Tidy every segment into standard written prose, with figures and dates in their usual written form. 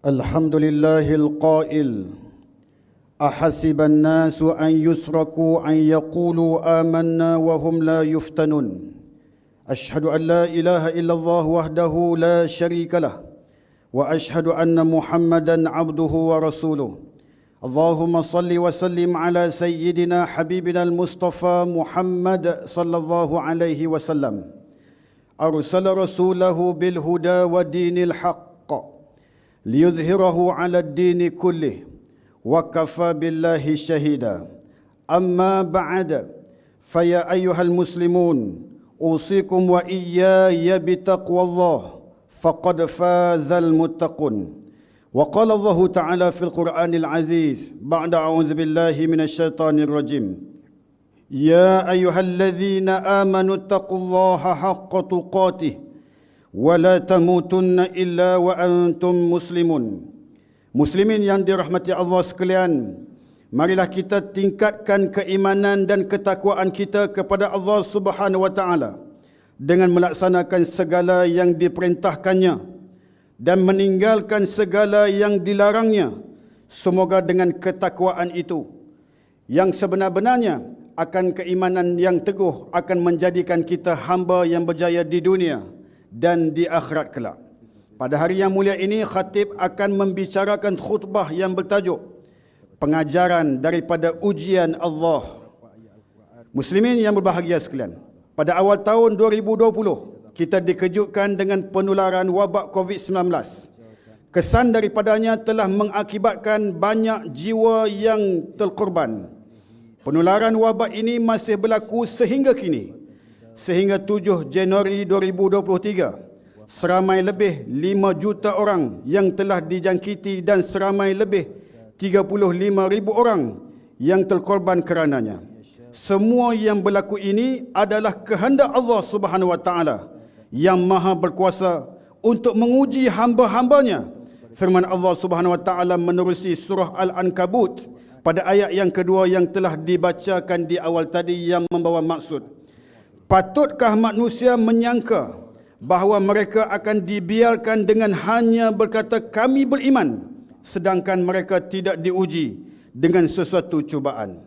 الحمد لله القائل أحسب الناس أن يسركوا أن يقولوا آمنا وهم لا يفتنون أشهد أن لا إله إلا الله وحده لا شريك له وأشهد أن محمدا عبده ورسوله اللهم صل وسلم على سيدنا حبيبنا المصطفى محمد صلى الله عليه وسلم أرسل رسوله بالهدى ودين الحق ليظهره على الدين كله وكفى بالله شهيدا أما بعد فيا أيها المسلمون أوصيكم وإياي بتقوى الله فقد فاز المتقون وقال الله تعالى في القرآن العزيز بعد أعوذ بالله من الشيطان الرجيم يا أيها الذين آمنوا اتقوا الله حق تقاته ولا تموتن إلا وأنتم مسلمون. Muslimin yang dirahmati Allah sekalian, marilah kita tingkatkan keimanan dan ketakwaan kita kepada Allah Subhanahu wa taala dengan melaksanakan segala yang diperintahkannya dan meninggalkan segala yang dilarangnya. Semoga dengan ketakwaan itu yang sebenar-benarnya akan keimanan yang teguh akan menjadikan kita hamba yang berjaya di dunia dan di akhirat kelak. Pada hari yang mulia ini, khatib akan membicarakan khutbah yang bertajuk pengajaran daripada ujian Allah. Muslimin yang berbahagia sekalian, pada awal tahun 2020, kita dikejutkan dengan penularan wabak COVID-19. Kesan daripadanya telah mengakibatkan banyak jiwa yang terkorban. Penularan wabak ini masih berlaku sehingga kini. Sehingga 7 Januari 2023, seramai lebih 5 juta orang yang telah dijangkiti dan seramai lebih 35,000 orang yang terkorban kerananya. Semua yang berlaku ini adalah kehendak Allah Subhanahu wa taala yang maha berkuasa untuk menguji hamba-hambanya. Firman Allah Subhanahu wa taala menerusi surah Al-Ankabut pada ayat yang kedua yang telah dibacakan di awal tadi yang membawa maksud, patutkah manusia menyangka bahawa mereka akan dibiarkan dengan hanya berkata kami beriman, sedangkan mereka tidak diuji dengan sesuatu cubaan.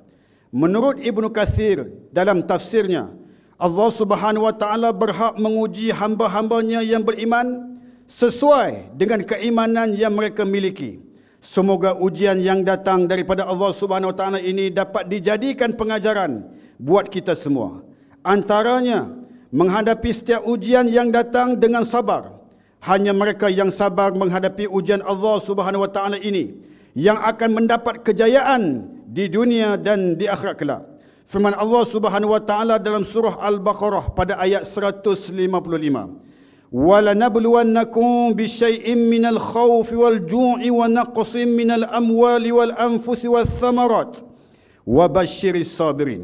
Menurut Ibnu Katsir dalam tafsirnya, Allah Subhanahu wa taala berhak menguji hamba-hambanya yang beriman sesuai dengan keimanan yang mereka miliki. Semoga ujian yang datang daripada Allah Subhanahu wa taala ini dapat dijadikan pengajaran buat kita semua. Antaranya, menghadapi setiap ujian yang datang dengan sabar. Hanya mereka yang sabar menghadapi ujian Allah Subhanahu wa taala ini yang akan mendapat kejayaan di dunia dan di akhirat kelak. Firman Allah Subhanahu wa taala dalam surah Al-Baqarah pada ayat 155. وَلَنَبْلُوَنَّكُمْ بِشَيْءٍ مِّنَ الْخَوْفِ وَالْجُوعِ وَنَقْصٍ مِّنَ الْأَمْوَالِ وَالْأَنفُسِ وَالثَّمَرَاتِ وَبَشِّرِ الصَّابِرِينَ.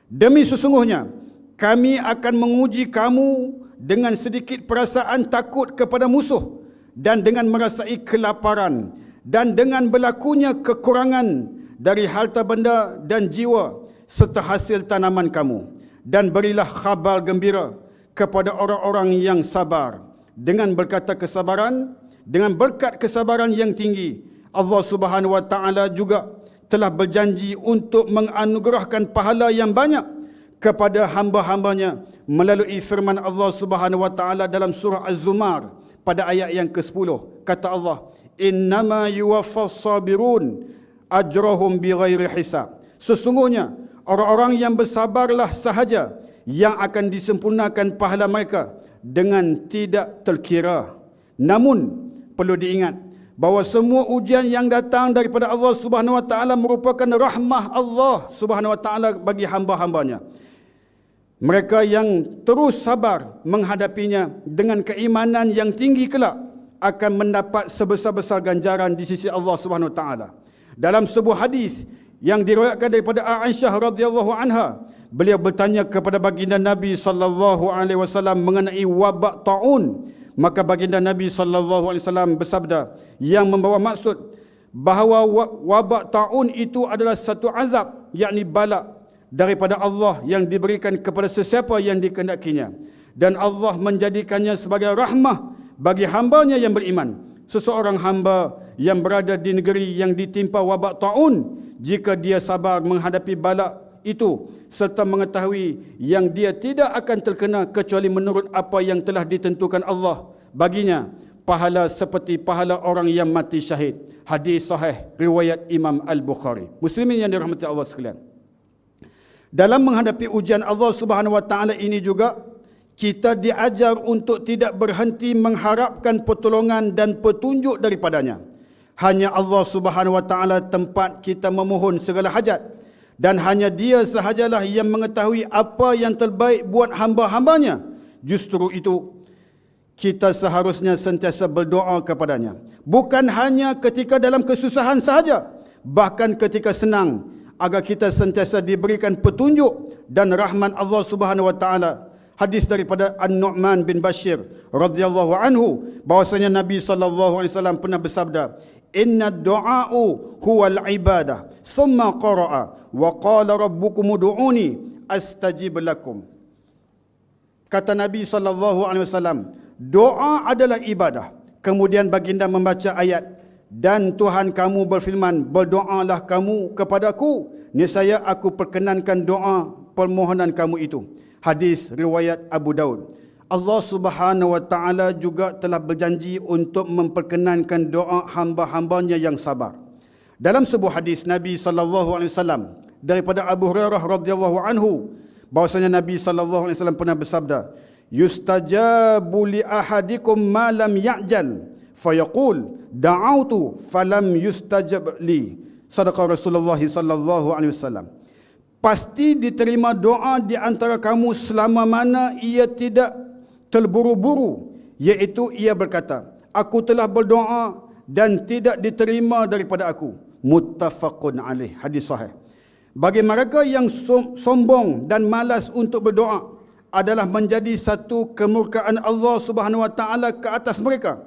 Demi sesungguhnya kami akan menguji kamu dengan sedikit perasaan takut kepada musuh dan dengan merasai kelaparan dan dengan berlakunya kekurangan dari harta benda dan jiwa serta hasil tanaman kamu. Dan berilah khabar gembira kepada orang-orang yang sabar. Dengan berkata kesabaran, dengan berkat kesabaran yang tinggi, Allah Subhanahu wa taala juga telah berjanji untuk menganugerahkan pahala yang banyak kepada hamba-hambanya melalui firman Allah Subhanahu wa taala dalam surah Az-Zumar pada ayat yang ke-10. Kata Allah, innama yuwaffas sabirun ajrahum bighairi hisab. Sesungguhnya orang-orang yang bersabarlah sahaja yang akan disempurnakan pahala mereka dengan tidak terkira. Namun perlu diingat bahawa semua ujian yang datang daripada Allah Subhanahu wa taala merupakan rahmah Allah Subhanahu wa taala bagi hamba-hambanya. Mereka yang terus sabar menghadapinya dengan keimanan yang tinggi kelak akan mendapat sebesar-besar ganjaran di sisi Allah Subhanahu wa taala. Dalam sebuah hadis yang diriwayatkan daripada Aisyah radhiyallahu anha, beliau bertanya kepada baginda Nabi sallallahu alaihi wasallam mengenai wabak taun. Maka baginda Nabi sallallahu alaihi wasallam bersabda yang membawa maksud bahawa wabak taun itu adalah satu azab, yakni bala daripada Allah yang diberikan kepada sesiapa yang dikehendakinya, dan Allah menjadikannya sebagai rahmah bagi hambanya yang beriman. Seseorang hamba yang berada di negeri yang ditimpa wabak taun, jika dia sabar menghadapi bala itu serta mengetahui yang dia tidak akan terkena kecuali menurut apa yang telah ditentukan Allah baginya, pahala seperti pahala orang yang mati syahid. Hadis sahih riwayat Imam Al-Bukhari. Muslimin yang dirahmati Allah sekalian, dalam menghadapi ujian Allah Subhanahu wa taala ini juga kita diajar untuk tidak berhenti mengharapkan pertolongan dan petunjuk daripadanya. Hanya Allah Subhanahu wa taala tempat kita memohon segala hajat, dan hanya Dia sahajalah yang mengetahui apa yang terbaik buat hamba-hambanya. Justru itu kita seharusnya sentiasa berdoa kepadanya, bukan hanya ketika dalam kesusahan sahaja, bahkan ketika senang, agar kita sentiasa diberikan petunjuk dan rahmat Allah Subhanahu wa taala. Hadis daripada An-Nu'man bin Bashir radhiyallahu anhu bahwasanya Nabi sallallahu alaihi wasallam pernah bersabda, "Inna ad-du'a'u huwal ibadah." Thumma qara'a wa qala rabbukum ud'uni astajib lakum. Kata Nabi sallallahu alaihi wasallam, doa adalah ibadah. Kemudian baginda membaca ayat, dan Tuhan kamu berfirman, berdoalah kamu kepadaku, niscaya aku perkenankan doa permohonan kamu itu. Hadis riwayat Abu Daud. Allah Subhanahu wa taala juga telah berjanji untuk memperkenankan doa hamba-hambanya yang sabar. Dalam sebuah hadis Nabi sallallahu alaihi wasallam daripada Abu Hurairah radhiyallahu anhu bahwasanya Nabi sallallahu alaihi wasallam pernah bersabda, yustajabu li ahadikum ma lam ya'jal fayaqul da'autu falam yustajab li. Sadaqa Rasulullah sallallahu alaihi wasallam. Pasti diterima doa di antara kamu selama mana ia tidak terburu-buru, iaitu ia berkata, aku telah berdoa dan tidak diterima daripada aku. Muttafaqun alaih. Hadis sahih. Bagi mereka yang sombong dan malas untuk berdoa adalah menjadi satu kemurkaan Allah Subhanahu wa taala ke atas mereka.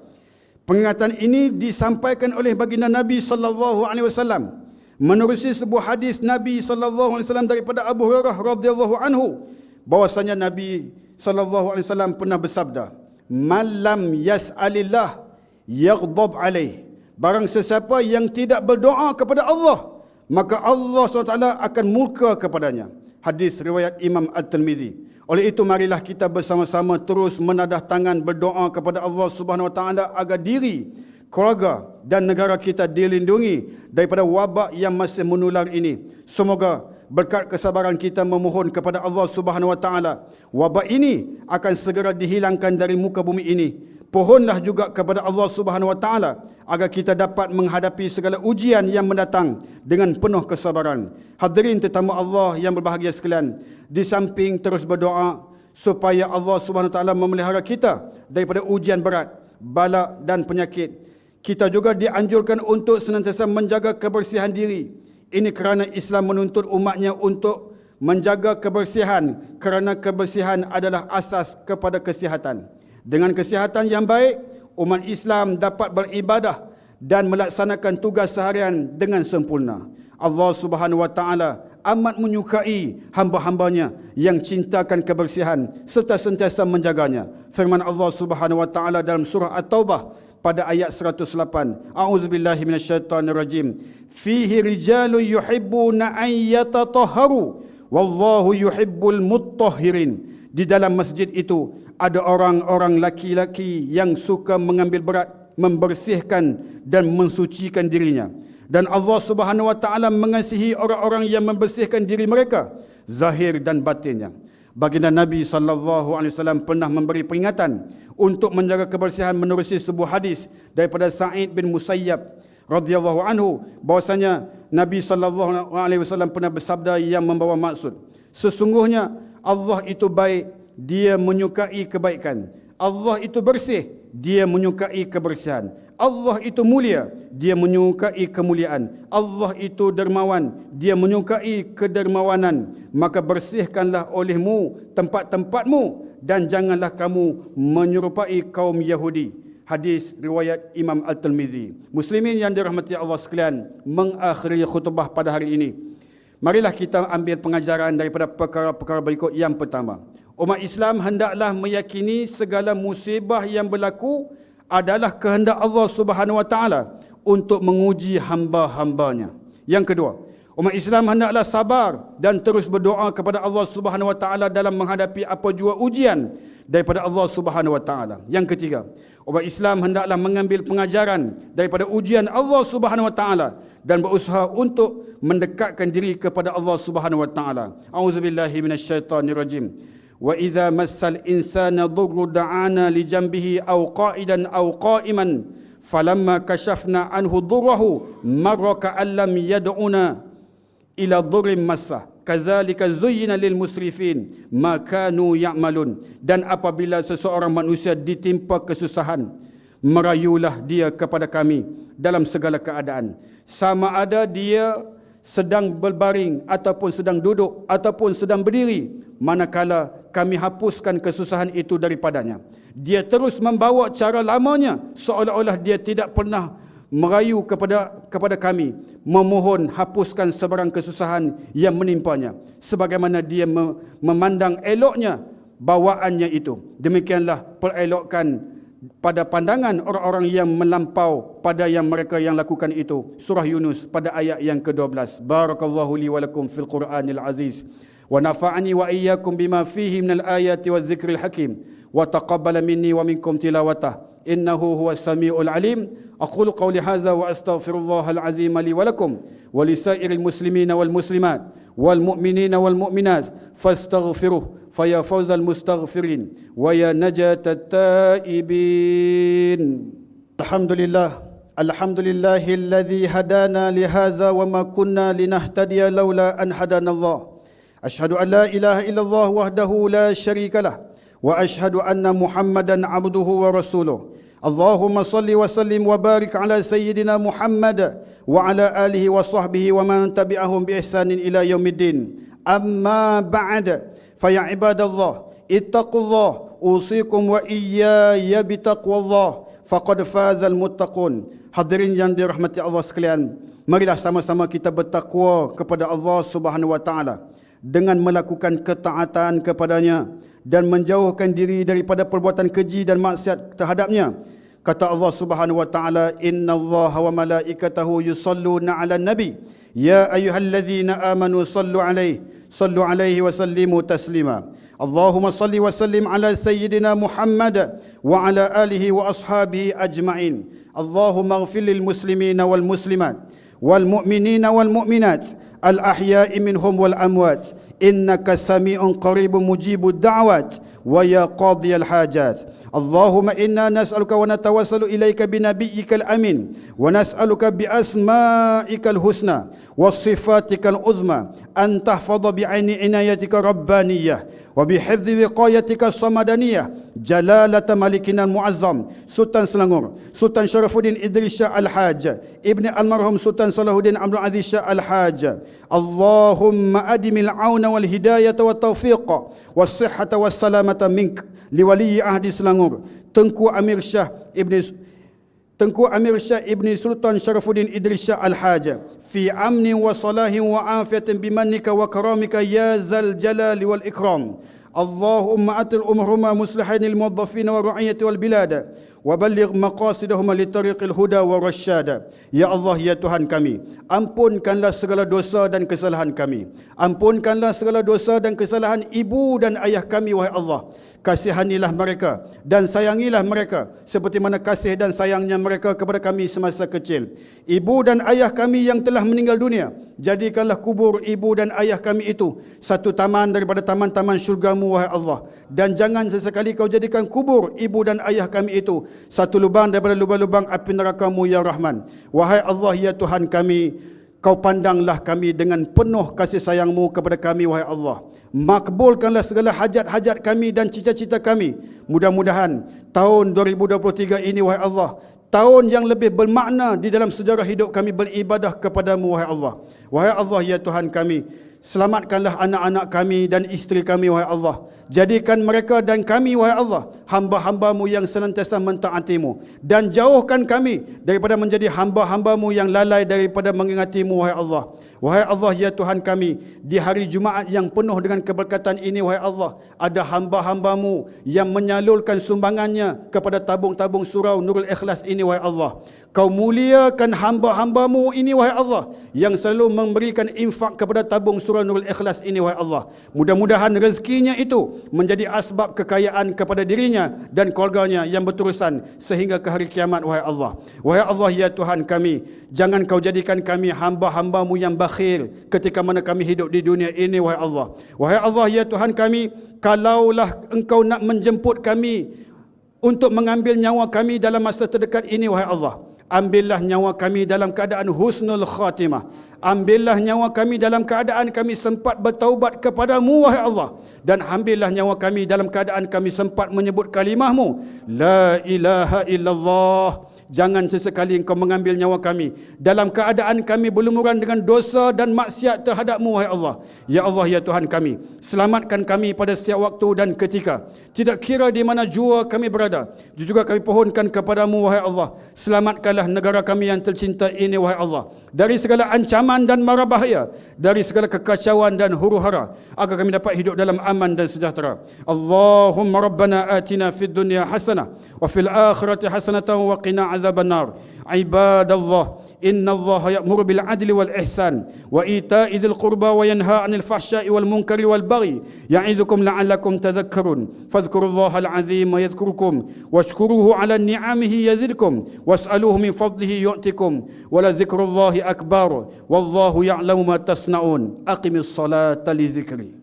Peringatan ini disampaikan oleh baginda Nabi sallallahu alaihi wasallam menerusi sebuah hadis Nabi sallallahu alaihi wasallam daripada Abu Hurairah radhiyallahu anhu bahwasanya Nabi sallallahu alaihi wasallam pernah bersabda, "Man lam yas'alillah yaghdab alaih." Barang sesiapa yang tidak berdoa kepada Allah, maka Allah SWT akan murka kepadanya. Hadis riwayat Imam At-Tirmizi. Oleh itu marilah kita bersama-sama terus menadah tangan berdoa kepada Allah Subhanahu wa taala agar diri, keluarga dan negara kita dilindungi daripada wabak yang masih menular ini. Semoga berkat kesabaran kita memohon kepada Allah Subhanahu wa taala, wabak ini akan segera dihilangkan dari muka bumi ini. Pohonlah juga kepada Allah Subhanahu wa taala agar kita dapat menghadapi segala ujian yang mendatang dengan penuh kesabaran. Hadirin tetamu Allah yang berbahagia sekalian, di samping terus berdoa supaya Allah Subhanahu wa taala memelihara kita daripada ujian berat, bala dan penyakit, kita juga dianjurkan untuk senantiasa menjaga kebersihan diri. Ini kerana Islam menuntut umatnya untuk menjaga kebersihan, kerana kebersihan adalah asas kepada kesihatan. Dengan kesihatan yang baik, umat Islam dapat beribadah dan melaksanakan tugas seharian dengan sempurna. Allah Subhanahu wa taala amat menyukai hamba-hambanya yang cintakan kebersihan serta sentiasa menjaganya. Firman Allah Subhanahu wa taala dalam surah At-Taubah pada ayat 108. A'udzubillahi minasyaitonirrajim. Fihi rijalun yuhibbuna an yatatahharu wallahu yuhibbul mutahhirin. Di dalam masjid itu ada orang-orang laki-laki yang suka mengambil berat, membersihkan dan mensucikan dirinya. Dan Allah Subhanahu wa taala mengasihi orang-orang yang membersihkan diri mereka, zahir dan batinnya. Baginda Nabi sallallahu alaihi wasallam pernah memberi peringatan untuk menjaga kebersihan menerusi sebuah hadis daripada Sa'id bin Musayyab radhiyallahu anhu bahwasanya Nabi sallallahu alaihi wasallam pernah bersabda yang membawa maksud, sesungguhnya Allah itu baik, Dia menyukai kebaikan. Allah itu bersih, Dia menyukai kebersihan. Allah itu mulia, Dia menyukai kemuliaan. Allah itu dermawan, Dia menyukai kedermawanan. Maka bersihkanlah olehmu tempat-tempatmu dan janganlah kamu menyerupai kaum Yahudi. Hadis riwayat Imam At-Tirmizi. Muslimin yang dirahmati Allah sekalian, mengakhiri khutbah pada hari ini, marilah kita ambil pengajaran daripada perkara-perkara berikut. Yang pertama, umat Islam hendaklah meyakini segala musibah yang berlaku adalah kehendak Allah Subhanahu wa taala untuk menguji hamba-hambanya. Yang kedua, umat Islam hendaklah sabar dan terus berdoa kepada Allah Subhanahu Wa Taala dalam menghadapi apa jua ujian daripada Allah Subhanahu Wa Taala. Yang ketiga, umat Islam hendaklah mengambil pengajaran daripada ujian Allah Subhanahu Wa Taala dan berusaha untuk mendekatkan diri kepada Allah Subhanahu Wa Taala. Auzubillahi minasyaitonirrajim. Wa idza massal insana dhurru da'ana li janbihi aw qa'idan aw qa'iman falamma kashafna anhu dhurrahu marra ka'an lam yad'una ila dhurrin massah kadzalika zuyyina lil musrifin ma kanu ya'malun. Dan apabila seseorang manusia ditimpa kesusahan, merayulah dia kepada kami dalam segala keadaan, sama ada dia sedang berbaring ataupun sedang duduk ataupun sedang berdiri, manakala kami hapuskan kesusahan itu daripadanya. Dia terus membawa cara lamanya seolah-olah dia tidak pernah merayu kepada kami, memohon hapuskan sebarang kesusahan yang menimpanya, sebagaimana dia memandang eloknya bawaannya itu. Demikianlah perelokkan pada pandangan orang-orang yang melampau pada yang mereka yang lakukan itu. Surah Yunus pada ayat yang ke-12. Barakallahu li wa lakum fil Qur'anil aziz wa nafa'ani wa iyyakum bima fihi minal ayati wadh dhikril hakim wa taqabbala minni wa minkum tilawatah innahu huwas samiul alim. Aqulu qawli hadza wa astaghfirullahal azim li wa lakum wa lisairil muslimina wal muslimat wal mu'minina wal mu'minat fastaghfiruh faya fawzal mustaghfirin wa ya najatat taibin. Alhamdulillahilladzi hadana li hadza wa ma kunna linahtadiya laula an hadanallah. Asyhadu an la ilaha illallah wahdahu la syarikalah wa asyhadu anna Muhammadan abduhu wa rasuluh. Allahumma salli wa sallim wa barik ala sayyidina Muhammad wa ala alihi wa sahbihi wa man tabi'ahum bi ihsanin ila yaumiddin. Amma ba'd, fa ya ibadallah ittaqullah usikum wa iyaya bitaqwallah faqad fazal muttaqun. Hadirin yang dirahmati Allah sekalian, marilah sama-sama kita bertakwa kepada Allah Subhanahu wa taala dengan melakukan ketaatan kepadanya dan menjauhkan diri daripada perbuatan keji dan maksiat terhadapnya. Kata Allah Subhanahu wa taala, innallaha wa malaikatahu yusalluna 'alan nabi ya ayyuhalladzina amanu sallu 'alaihi wa sallimu taslima. Allahumma salli wa sallim ala sayyidina Muhammad wa ala alihi wa ashabihi ajma'in. Allahumma ighfir lil muslimina wal muslimat wal mu'minina wal mu'minat al ahya'i minhum wal amwat innaka sami'un qaribun mujibud da'wat wa ya qadiyal hajat. Allahumma inna nas'aluka wa natawassalu ilaika binabiyyikal amin wa nas'aluka bi asma'ikal husna wa sifatikal uzma an tahfadha bi 'aini inayatika rabbaniyah wa bi hifdzi wiqayatika samadaniyah jalalata malikina muazzam Sultan Selangor Sultan Syarafuddin Idris Shah Al-Haj Ibni Almarhum Sultan Salahuddin Abdul Aziz Shah Al-Haj. Allahumma adimil auna wal hidayata wat tawfiqa was sihhata was salamata mink liwali ahdi Selangor Tengku Amir Shah Ibni Sultan Syarafuddin Idris Shah Al-Haj fi amni wa salahin wa afiyatin bimannika wa karamika ya zal jalali wal ikram. Allahumma atil umrahuma muslihainil muwaddafin wa ru'iyati wal bilad wa balligh maqasidahuma li tariqil huda wa rasyad. Ya Allah, ya Tuhan kami, ampunkanlah segala dosa dan kesalahan kami. Ampunkanlah segala dosa dan kesalahan ibu dan ayah kami, wahai Allah. Kasihanilah mereka dan sayangilah mereka seperti mana kasih dan sayangnya mereka kepada kami semasa kecil. Ibu dan ayah kami yang telah meninggal dunia, jadikanlah kubur ibu dan ayah kami itu satu taman daripada taman-taman syurgamu, wahai Allah. Dan jangan sesekali kau jadikan kubur ibu dan ayah kami itu satu lubang daripada lubang-lubang api neraka-Mu, ya Rahman. Wahai Allah, ya Tuhan kami, kau pandanglah kami dengan penuh kasih sayang-Mu kepada kami, wahai Allah. Makbulkanlah segala hajat-hajat kami dan cita-cita kami. Mudah-mudahan tahun 2023 ini, wahai Allah, tahun yang lebih bermakna di dalam sejarah hidup kami beribadah kepadamu, wahai Allah. Wahai Allah, ya Tuhan kami, selamatkanlah anak-anak kami dan isteri kami, wahai Allah, Jadikan mereka dan kami, wahai Allah, hamba-hambamu yang senantiasa mentaatimu, dan jauhkan kami daripada menjadi hamba-hambamu yang lalai daripada mengingatimu, wahai Allah. Wahai Allah, ya Tuhan kami, di hari Jumaat yang penuh dengan keberkatan ini, wahai Allah, ada hamba-hambamu yang menyalurkan sumbangannya kepada tabung-tabung surau Nurul Ikhlas ini, wahai Allah. Kau muliakan hamba-hambamu ini, wahai Allah, yang selalu memberikan infak kepada tabung surau Nurul Ikhlas ini, wahai Allah. Mudah-mudahan rezekinya itu menjadi asbab kekayaan kepada dirinya dan keluarganya yang berterusan sehingga ke hari kiamat, wahai Allah. Wahai Allah, ya Tuhan kami, jangan kau jadikan kami hamba-hambamu yang bakhil ketika mana kami hidup di dunia ini, wahai Allah. Wahai Allah, ya Tuhan kami, kalaulah engkau nak menjemput kami untuk mengambil nyawa kami dalam masa terdekat ini, wahai Allah, ambillah nyawa kami dalam keadaan husnul khatimah. Ambillah nyawa kami dalam keadaan kami sempat bertaubat kepadamu, wahai Allah. Dan ambillah nyawa kami dalam keadaan kami sempat menyebut kalimahmu, la ilaha illallah. Jangan sesekali engkau mengambil nyawa kami dalam keadaan kami berlumuran dengan dosa dan maksiat terhadap-Mu, wahai Allah. Ya Allah, ya Tuhan kami, selamatkan kami pada setiap waktu dan ketika, tidak kira di mana jua kami berada. Juga kami pohonkan kepadamu, wahai Allah, selamatkanlah negara kami yang tercinta ini, wahai Allah, dari segala ancaman dan mara bahaya, dari segala kekacauan dan huru-hara, agar kami dapat hidup dalam aman dan sejahtera. Allahumma rabbana atina fid dunya hasanah wa fil akhirati hasanatan wa qina azaban nar. Ibadallah, inna Allah ya'muru bil adli wal ihsan wa ita'i dzil qurba wa yanha 'anil fahsya'i wal munkari wal baghi ya'idzukum la'allakum tadhakkarun. Fadhkurullahal 'azima yadhkurkum washkuruhu 'ala ni'amihi yazidkum was'aluhu min fadlihi yu'tikum wa la dzikrullahi akbar wallahu ya'lamu ma tasna'un. Aqimis salata li dzikri.